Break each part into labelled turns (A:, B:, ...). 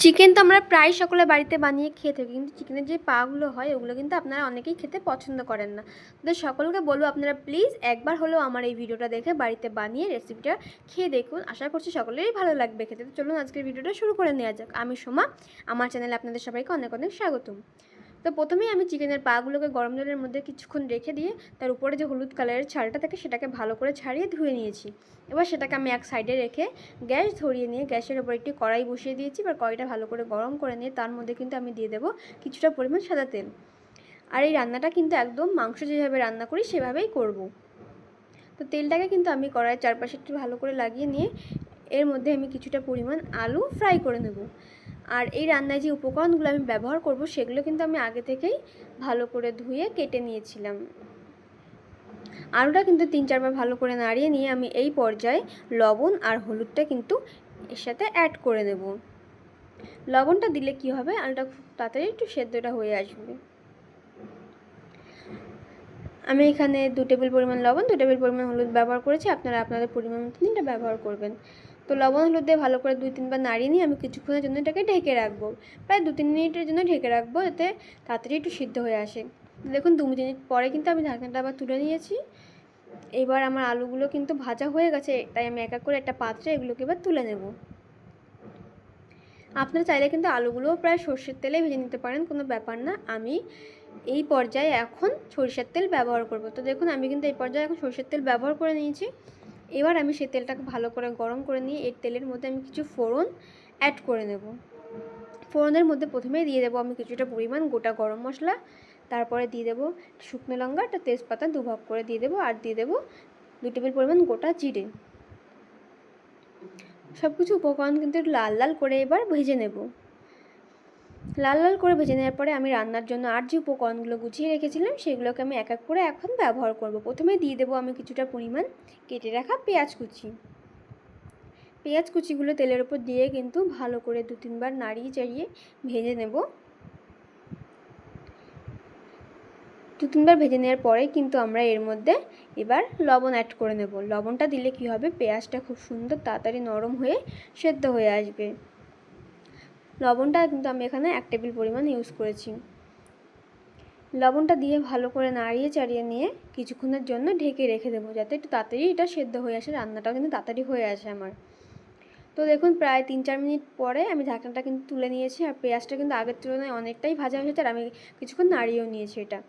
A: Chicken তো আমরা প্রায় সকলে বাড়িতে বানিয়ে খেয়ে থাকি, কিন্তু চিকেনের যে পাগুলো হয় ওগুলো কিন্তু আপনারা অনেকেই খেতে পছন্দ করেন না। তো সকলকে বলবো আপনারা প্লিজ একবার হলেও আমার এই ভিডিওটা দেখে বাড়িতে বানিয়ে রেসিপিটা খেয়ে দেখুন। আশা করছি সকলেরই ভালো লাগবে খেতে। তো চলুন আজকের ভিডিওটা শুরু করে নেওয়া যাক। আমি সোমা, আমার চ্যানেলে আপনাদের সবাইকে অনেক অনেক স্বাগতম। তো প্রথমেই আমি চিকেনের পাগুলোকে গরম জলের মধ্যে কিছুক্ষণ রেখে দিয়ে তার উপরে যে হলুদ কালারের ছালটা থাকে সেটাকে ভালো করে ছাড়িয়ে ধুয়ে নিয়েছি। এবার সেটাকে আমি এক সাইডে রেখে গ্যাস ধরিয়ে নিয়ে গ্যাসের ওপর একটি কড়াই বসিয়ে দিয়েছি। এবার কড়াইটা ভালো করে গরম করে নিয়ে তার মধ্যে কিন্তু আমি দিয়ে দেবো কিছুটা পরিমাণ সাদা তেল। আর এই রান্নাটা কিন্তু একদম মাংস যেভাবে রান্না করি সেভাবেই করব। তো তেলটাকে কিন্তু আমি কড়াইয়ের চারপাশে একটু ভালো করে লাগিয়ে নিয়ে এর মধ্যে আমি কিছুটা পরিমাণ আলু ফ্রাই করে নেব। আর এই রান্নায় যে উপকরণগুলো আমি ব্যবহার করব সেগুলো কিন্তু আমি আগে থেকেই ভালো করে ধুয়ে কেটে নিয়েছিলাম। আলুটা কিন্তু 3-4 বার ভালো করে নাড়িয়ে নিয়ে আমি এই পর্যায়ে লবণ আর হলুদটা কিন্তু এর সাথে অ্যাড করে নেব। লবণটা দিলে কি হবে, আলুটা খুব তাড়াতাড়ি একটু সেদ্ধটা হয়ে আসবে। আমি এখানে 2 টেবিল পরিমাণ লবণ, 2 টেবিল পরিমাণ হলুদ ব্যবহার করেছি। আপনারা আপনাদের পরিমাণ মতো এটা ব্যবহার করবেন। তো লবণ হলুদ দিয়ে ভালো করে 2-3 বার নাড়িয়ে নিয়ে আমি কিছুক্ষণের জন্য এটাকে ঢেকে রাখবো। প্রায় 2-3 মিনিটের জন্য ঢেকে রাখবো, যাতে তাড়াতাড়ি একটু সিদ্ধ হয়ে আসে। দেখুন 2 মিনিট পরে কিন্তু আমি ঢাকনাটা আবার তুলে নিয়েছি। এবার আমার আলুগুলো কিন্তু ভাজা হয়ে গেছে, তাই আমি এক এক করে একটা পাত্রে এগুলোকে এবার তুলে নেব। আপনারা চাইলে কিন্তু আলুগুলোও প্রায় সর্ষের তেলে ভেজে নিতে পারেন, কোনো ব্যাপার না। আমি এই পর্যায়ে এখন সরিষার তেল ব্যবহার করব। তো দেখুন আমি কিন্তু এই পর্যায়ে এখন সরিষার তেল ব্যবহার করে নিয়েছি। এবার আমি সেই তেলটাকে ভালো করে গরম করে নিয়ে এই তেলের মধ্যে আমি কিছু ফোড়ন অ্যাড করে নেব। ফোড়নের মধ্যে প্রথমেই দিয়ে দেবো আমি কিছুটা পরিমাণ গোটা গরম মশলা, তারপরে দিয়ে দেবো শুকনো লঙ্কা, একটা তেজপাতা 2 ভাগ করে দিয়ে দেবো, আর দিয়ে দেবো 2 টেবিল পরিমাণ গোটা জিরে। সব কিছু উপকরণ কিন্তু লাল লাল করে এবার ভেজে নেব। লাল লাল করে ভেজে নেওয়ার পরে আমি রান্নার জন্য আর যে উপকরণগুলো গুছিয়ে রেখেছিলাম সেগুলোকে আমি এক এক করে এখন ব্যবহার করব। প্রথমে দিয়ে দেবো আমি কিছুটা পরিমাণ কেটে রাখা পেঁয়াজ কুচি। পেঁয়াজ কুচিগুলো তেলের উপর দিয়ে কিন্তু ভালো করে 2-3 বার নাড়িয়ে চাড়িয়ে ভেজে নেব। 2-3 বার ভেজে নেওয়ার পরে কিন্তু আমরা এর মধ্যে এবার লবণ অ্যাড করে নেব। লবণটা দিলে কি হবে, পেঁয়াজটা খুব সুন্দর তাড়াতাড়ি নরম হয়ে সেদ্ধ হয়ে আসবে। লবণটা কিন্তু আমি এখানে 1 টেবিল পরিমাণ ইউজ করেছি। লবণটা দিয়ে ভালো করে নাড়িয়ে চাড়িয়ে নিয়ে কিছুক্ষণের জন্য ঢেকে রেখে দেবো, যাতে একটু তাড়াতাড়ি এটা সেদ্ধ হয়ে আসে, রান্নাটাও কিন্তু তাড়াতাড়ি হয়ে আসে আমার। তো দেখুন প্রায় 3-4 মিনিট পরে আমি ঢাকনাটা কিন্তু তুলে নিয়েছি, আর পেঁয়াজটা কিন্তু আগের তুলনায় অনেকটাই ভাজা হয়েছে, আর আমি কিছুক্ষণ নাড়িয়েও নিয়েছি এটা।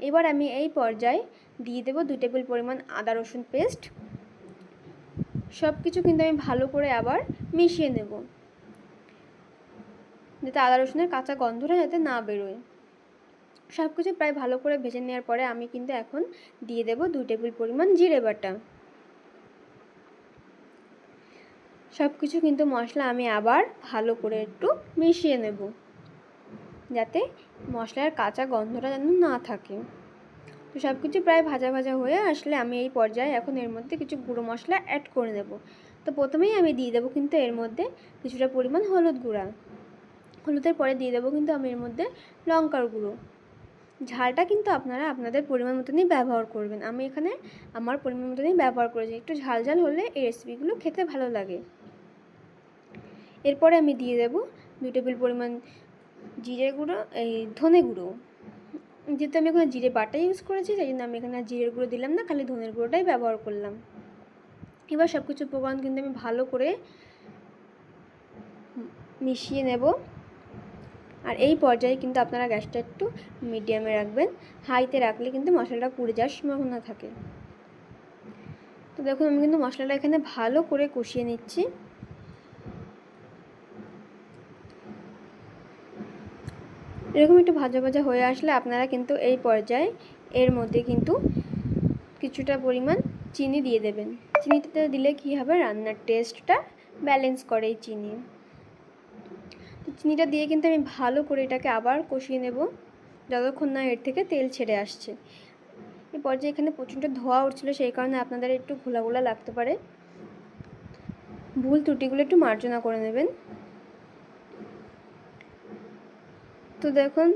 A: এবার আমি এই পর্যায়ে দিয়ে দেবো 2 টেবিল পরিমাণ আদা রসুন পেস্ট। সব কিছু কিন্তু আমি ভালো করে আবার মিশিয়ে নেব, যাতে আদা রসুনের কাঁচা গন্ধটা যাতে না বেরোয়। সব কিছু প্রায় ভালো করে ভেজে নেওয়ার পরে আমি কিন্তু এখন দিয়ে দেবো 2 টেবিল পরিমাণ জিরে বাটা। সব কিছু কিন্তু মশলা আমি আবার ভালো করে একটু মিশিয়ে নেব, যাতে মশলার কাঁচা গন্ধটা যেন না থাকে। তো সব কিছু প্রায় ভাজা ভাজা হয়ে আসলে আমি এই পর্যায়ে এখন এর মধ্যে কিছু গুঁড়ো মশলা অ্যাড করে নেব। তো প্রথমেই আমি দিয়ে দেবো কিন্তু এর মধ্যে কিছুটা পরিমাণ হলুদ গুঁড়া। হলুদের পরে দিয়ে দেবো কিন্তু আমি এর মধ্যে লঙ্কার গুঁড়ো। ঝালটা কিন্তু আপনারা আপনাদের পরিমাণ মতনই ব্যবহার করবেন। আমি এখানে আমার পরিমাণ মতনই ব্যবহার করেছি, একটু ঝাল ঝাল হলে এই রেসিপিগুলো খেতে ভালো লাগে। এরপরে আমি দিয়ে দেবো 2 টেবিল পরিমাণ জিরে গুঁড়ো, ধনে গুঁড়ো। যেহেতু আমি এখানে জিরে বাটা ইউজ করেছি তাই জন্য আমি এখানে আর জিরের গুঁড়ো দিলাম না, খালি ধনের গুঁড়োটাই ব্যবহার করলাম। এবার সব কিছু উপকরণ কিন্তু আমি ভালো করে মিশিয়ে নেব। আর এই পর্যায়ে কিন্তু আপনারা গ্যাসটা একটু মিডিয়ামে রাখবেন, হাইতে রাখলে কিন্তু মশলাটা পুড়ে যাওয়ার সম্ভাবনা থাকে। তো দেখুন আমি কিন্তু মশলাটা এখানে ভালো করে কষিয়ে নিচ্ছি। এরকম একটু ভাজা ভাজা হয়ে আসলে আপনারা কিন্তু এই পর্যায়ে এর মধ্যে কিন্তু কিছুটা পরিমাণ চিনি দিয়ে দেবেন। চিনিটা দিলে কি হবে, রান্নার টেস্টটা ব্যালেন্স করে এই চিনি। তো চিনিটা দিয়ে কিন্তু আমি ভালো করে এটাকে আবার কষিয়ে নেব যতক্ষণ না এর থেকে তেল ছেড়ে আসছে। এই পর্যায়ে এখানে প্রচণ্ড ধোঁয়া উঠছিল, সেই কারণে আপনাদের একটু ঘোলা ঘোলা লাগতে পারে। ভুল ত্রুটিগুলো একটু মার্জনা করে নেবেন। তো দেখুন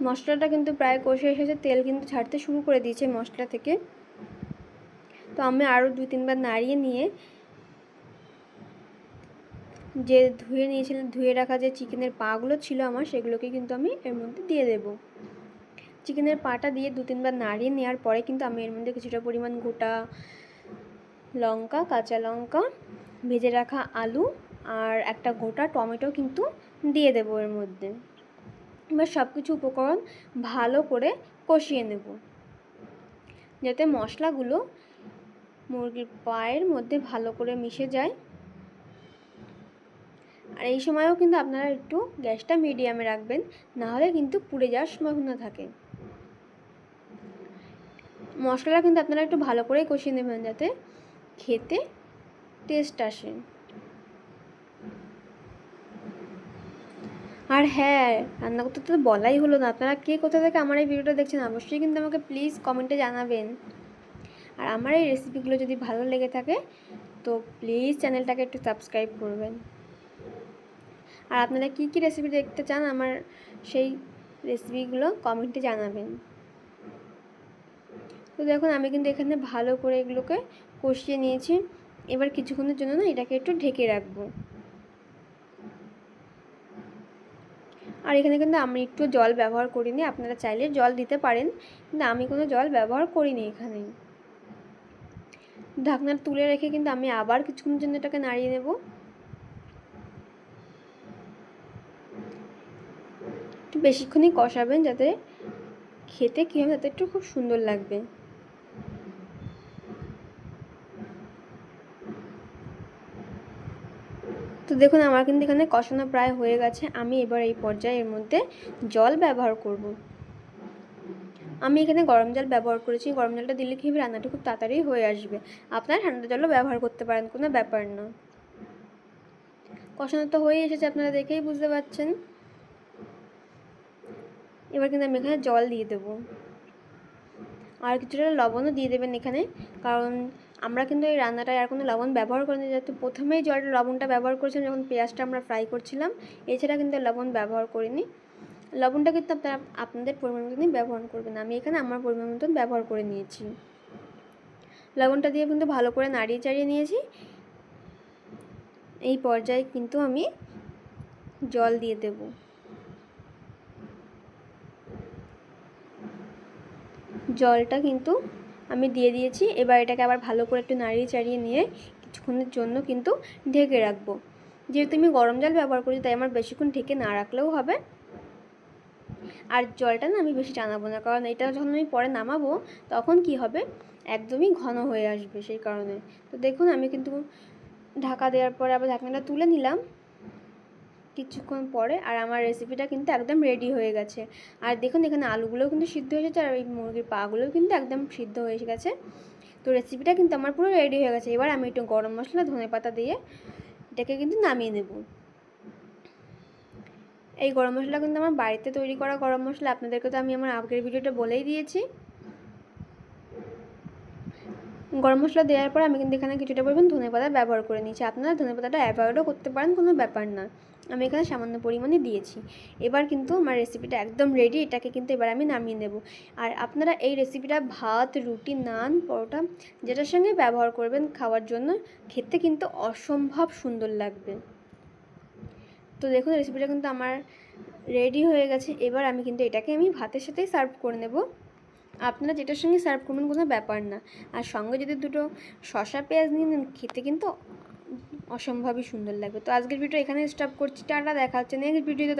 A: মশলাটা কিন্তু প্রায় কষে এসেছে, তেল কিন্তু ছাড়তে শুরু করে দিয়েছে মশলা থেকে। তো আমি আরও 2-3 বার নাড়িয়ে নিয়ে যে ধুয়ে রাখা যে চিকেনের পাগুলো ছিল আমার, সেগুলোকে কিন্তু আমি এর মধ্যে দিয়ে দেব। চিকেনের পাটা দিয়ে 2-3 বার নাড়িয়ে নেওয়ার পরে কিন্তু আমি এর মধ্যে কিছুটা পরিমাণ গোটা লঙ্কা, কাঁচা লঙ্কা, ভেজে রাখা আলু আর একটা গোটা টমেটো কিন্তু দিয়ে দেবো এর মধ্যে। এবার সব কিছু উপকরণ ভালো করে কষিয়ে নেব, যাতে মশলাগুলো মুরগির পায়ের মধ্যে ভালো করে মিশে যায়। আর এই সময়ও কিন্তু আপনারা একটু গ্যাসটা মিডিয়ামে রাখবেন, নাহলে কিন্তু পুড়ে যাওয়ার সম্ভাবনা থাকে। মশলাটা কিন্তু আপনারা একটু ভালো করেই কষিয়ে নেবেন, যাতে খেতে টেস্ট আসে। আর হ্যাঁ, রান্না করতে তো বলাই হলো না, আপনারা কে কোথা থেকে আমার এই ভিডিওটা দেখছেন অবশ্যই কিন্তু আমাকে প্লিজ কমেন্টে জানাবেন। আর আমার এই রেসিপিগুলো যদি ভালো লেগে থাকে তো প্লিজ চ্যানেলটাকে একটু সাবস্ক্রাইব করবেন। আর আপনারা কী কী রেসিপি দেখতে চান আমার সেই রেসিপিগুলো কমেন্টে জানাবেন। তো দেখুন আমি কিন্তু এখানে ভালো করে এগুলোকে কষিয়ে নিয়েছি। এবার কিছুক্ষণের জন্য না এটাকে একটু ঢেকে রাখবো। আর এখানে কিন্তু আমি একটু জল ব্যবহার করিনি, আপনারা চাইলে জল দিতে পারেন, কিন্তু আমি কোনো জল ব্যবহার করিনি এখানে। ঢাকনা তুলে রেখে কিন্তু আমি আবার কিছুক্ষণের জন্য এটাকে নাড়িয়ে নেব। একটু বেশিক্ষণই কষাবেন, যাতে খেতে কী হবে, যাতে একটু খুব সুন্দর লাগবে। তো দেখুন আমার কিন্তু এখানে কষানো প্রায় হয়ে গেছে। আমি এবার এই পর্যায়ে এর মধ্যে জল ব্যবহার করব। আমি এখানে গরম জল ব্যবহার করেছি। গরম জলটা দিলে কি হবে, রান্নাটা খুব তাড়াতাড়ি হয়ে আসবে। আপনারা ঠান্ডা জলও ব্যবহার করতে পারেন, কোনো ব্যাপার না। কষানো তো হয়ে এসেছে, আপনারা দেখেই বুঝতে পারছেন। এবার কিন্তু আমি এখানে জল দিয়ে দেবো, আর কিছুটা লবণও দিয়ে দেবেন এখানে, কারণ আমরা কিন্তু এই রান্নাটায় আর কোনো লবণ ব্যবহার করিনি, যেহেতু প্রথমেই লবণটা ব্যবহার করেছিলাম যখন পেঁয়াজটা আমরা ফ্রাই করছিলাম। এছাড়া কিন্তু লবণ ব্যবহার করিনি। লবণটা কিন্তু আপনারা আপনাদের পরিমাণ মতনই ব্যবহার করবেন। আমি এখানে আমার পরিমাণ মতন ব্যবহার করে নিয়েছি। লবণটা দিয়ে কিন্তু ভালো করে নাড়িয়ে চাড়িয়ে নিয়েছি। এই পর্যায়ে কিন্তু আমি জল দিয়ে দেব। জলটা কিন্তু আমি দিয়ে দিয়েছি। এবার এটাকে আবার ভালো করে একটু নাড়িয়ে চাড়িয়ে নিয়ে কিছুক্ষণের জন্য কিন্তু ঢেকে রাখবো। যেহেতু আমি গরম জল ব্যবহার করি, তাই আমার বেশিক্ষণ ঢেকে না রাখলেও হবে। আর জলটা না আমি বেশি টানাবো না, কারণ এটা যখন আমি পরে নামাবো তখন কি হবে, একদমই ঘন হয়ে আসবে, সেই কারণে। তো দেখুন আমি কিন্তু ঢাকা দেওয়ার পরে আবার ঢাকনাটা তুলে নিলাম কিছুক্ষণ পরে, আর আমার রেসিপিটা কিন্তু একদম রেডি হয়ে গেছে। আর দেখুন এখানে আলুগুলোও কিন্তু সিদ্ধ হয়ে গেছে, আর এই মুরগির পাগুলোও কিন্তু একদম সিদ্ধ হয়ে গেছে। তো রেসিপিটা কিন্তু আমার পুরো রেডি হয়ে গেছে। এবার আমি একটু গরম মশলা, ধনেপাতা দিয়ে এটাকে কিন্তু নামিয়ে নেব। এই গরম মশলা কিন্তু আমার বাড়িতে তৈরি করা গরম মশলা, আপনাদেরকে তো আমি আমার আগের ভিডিওটা বলেই দিয়েছি। গরম মশলা দেওয়ার পর আমি কিন্তু এখানে কিছুটা পরিমাণ ধনেপাতা ব্যবহার করে নিয়েছি। আপনারা ধনেপাতাটা অ্যাভয়েডও করতে পারেন, কোনো ব্যাপার না। আমি এখানে সামান্য পরিমাণে দিয়েছি। এবার কিন্তু আমার রেসিপিটা একদম রেডি। এটাকে কিন্তু এবার আমি নামিয়ে নেব। আর আপনারা এই রেসিপিটা ভাত, রুটি, নান, পরোটা যেটার সঙ্গে ব্যবহার করবেন খাওয়ার জন্য, খেতে কিন্তু অসম্ভব সুন্দর লাগবে। তো দেখুন রেসিপিটা কিন্তু আমার রেডি হয়ে গেছে। এবার আমি কিন্তু এটাকে ভাতের সাথেই সার্ভ করে নেব। আপনারা যেটার সঙ্গে সার্ভ করবেন কোনো ব্যাপার না। আর সঙ্গে যদি দুটো শসা পেঁয়াজ নিয়ে নেন, খেতে কিন্তু অসম্ভবই সুন্দর লাগবে। তো আজকের ভিডিও এখানে স্টপ করছি। টাটা, দেখা হচ্ছে নেক্সট ভিডিওতে।